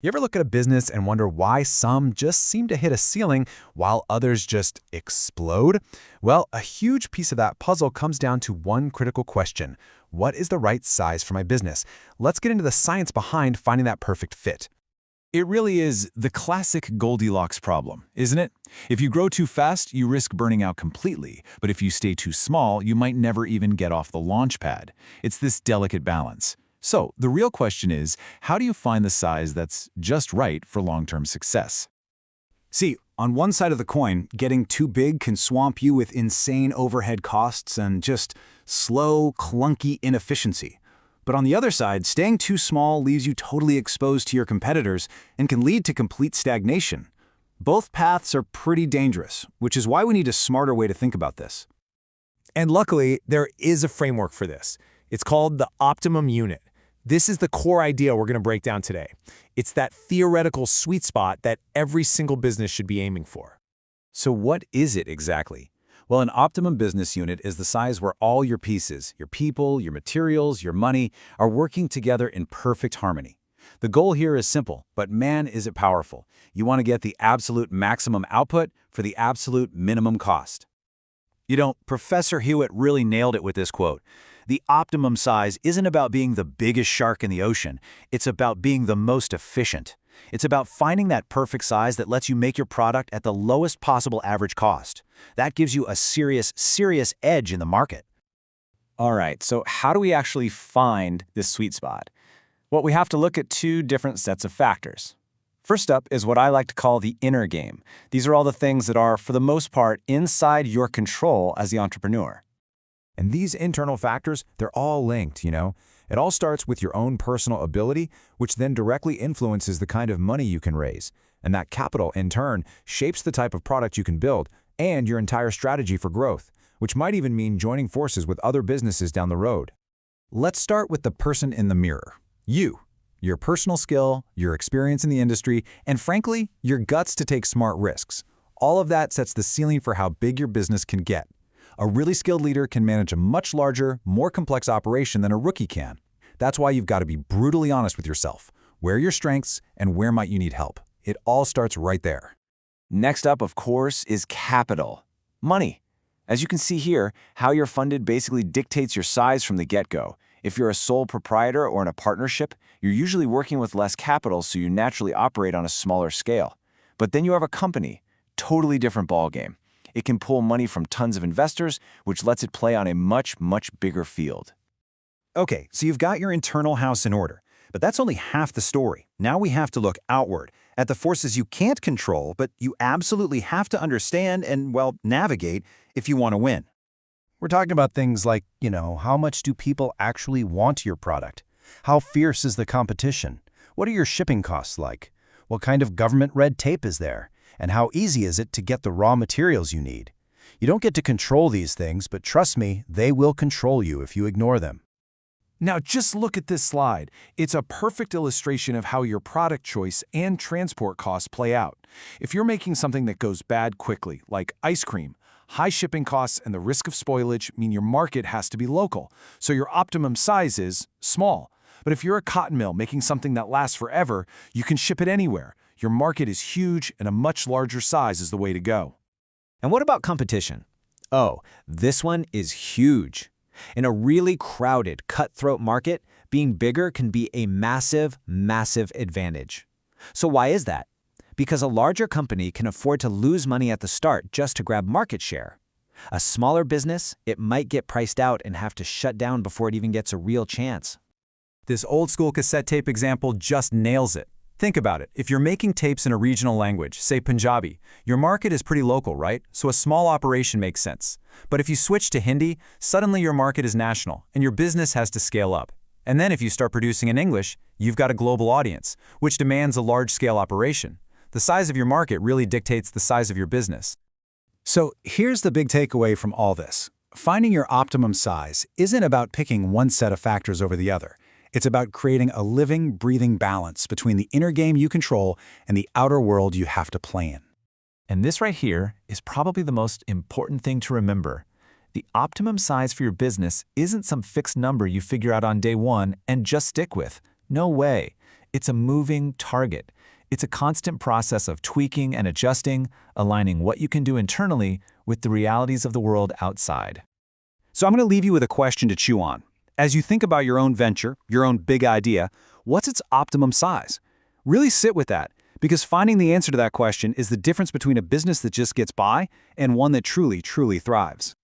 You ever look at a business and wonder why some just seem to hit a ceiling while others just explode? Well, a huge piece of that puzzle comes down to one critical question. What is the right size for my business? Let's get into the science behind finding that perfect fit. It really is the classic Goldilocks problem, isn't it? If you grow too fast, you risk burning out completely, but if you stay too small, you might never even get off the launch pad. It's this delicate balance. So, the real question is, how do you find the size that's just right for long-term success? See, on one side of the coin, getting too big can swamp you with insane overhead costs and just slow, clunky inefficiency. But on the other side, staying too small leaves you totally exposed to your competitors and can lead to complete stagnation. Both paths are pretty dangerous, which is why we need a smarter way to think about this. And luckily, there is a framework for this. It's called the optimum unit. This is the core idea we're going to break down today. It's that theoretical sweet spot that every single business should be aiming for. So what is it exactly? Well, an optimum business unit is the size where all your pieces, your people, your materials, your money, are working together in perfect harmony. The goal here is simple, but man, is it powerful. You want to get the absolute maximum output for the absolute minimum cost. You know, Professor Hewitt really nailed it with this quote. The optimum size isn't about being the biggest shark in the ocean. It's about being the most efficient. It's about finding that perfect size that lets you make your product at the lowest possible average cost. That gives you a serious edge in the market. All right, so how do we actually find this sweet spot? Well, we have to look at two different sets of factors. First up is what I like to call the inner game. These are all the things that are, for the most part, inside your control as the entrepreneur. And these internal factors, they're all linked, you know? It all starts with your own personal ability, which then directly influences the kind of money you can raise. And that capital, in turn, shapes the type of product you can build and your entire strategy for growth, which might even mean joining forces with other businesses down the road. Let's start with the person in the mirror. You. Your personal skill, your experience in the industry, and frankly, your guts to take smart risks. All of that sets the ceiling for how big your business can get. A really skilled leader can manage a much larger, more complex operation than a rookie can. That's why you've got to be brutally honest with yourself. Where are your strengths and where might you need help? It all starts right there. Next up, of course, is capital. Money. As you can see here, how you're funded basically dictates your size from the get-go. If you're a sole proprietor or in a partnership, you're usually working with less capital, so you naturally operate on a smaller scale. But then you have a company. Totally different ballgame. It can pull money from tons of investors, which lets it play on a much bigger field. Okay, so you've got your internal house in order, but that's only half the story. Now we have to look outward, at the forces you can't control, but you absolutely have to understand and, well, navigate if you want to win. We're talking about things like, how much do people actually want your product? How fierce is the competition? What are your shipping costs like? What kind of government red tape is there? And how easy is it to get the raw materials you need? You don't get to control these things, but trust me, they will control you if you ignore them. Now just look at this slide. It's a perfect illustration of how your product choice and transport costs play out. If you're making something that goes bad quickly, like ice cream, high shipping costs and the risk of spoilage mean your market has to be local, so your optimum size is small. But if you're a cotton mill making something that lasts forever, you can ship it anywhere. Your market is huge, and a much larger size is the way to go. And what about competition? Oh, this one is huge. In a really crowded, cutthroat market, being bigger can be a massive advantage. So why is that? Because a larger company can afford to lose money at the start just to grab market share. A smaller business, it might get priced out and have to shut down before it even gets a real chance. This old-school cassette tape example just nails it. Think about it. If you're making tapes in a regional language, say Punjabi, your market is pretty local, right? So a small operation makes sense. But if you switch to Hindi, suddenly your market is national, and your business has to scale up. And then if you start producing in English, you've got a global audience, which demands a large-scale operation. The size of your market really dictates the size of your business. So here's the big takeaway from all this. Finding your optimum size isn't about picking one set of factors over the other. It's about creating a living, breathing balance between the inner game you control and the outer world you have to play in. And this right here is probably the most important thing to remember. The optimum size for your business isn't some fixed number you figure out on day one and just stick with. No way. It's a moving target. It's a constant process of tweaking and adjusting, aligning what you can do internally with the realities of the world outside. So I'm going to leave you with a question to chew on. As you think about your own venture, your own big idea, what's its optimum size? Really sit with that, because finding the answer to that question is the difference between a business that just gets by and one that truly, truly thrives.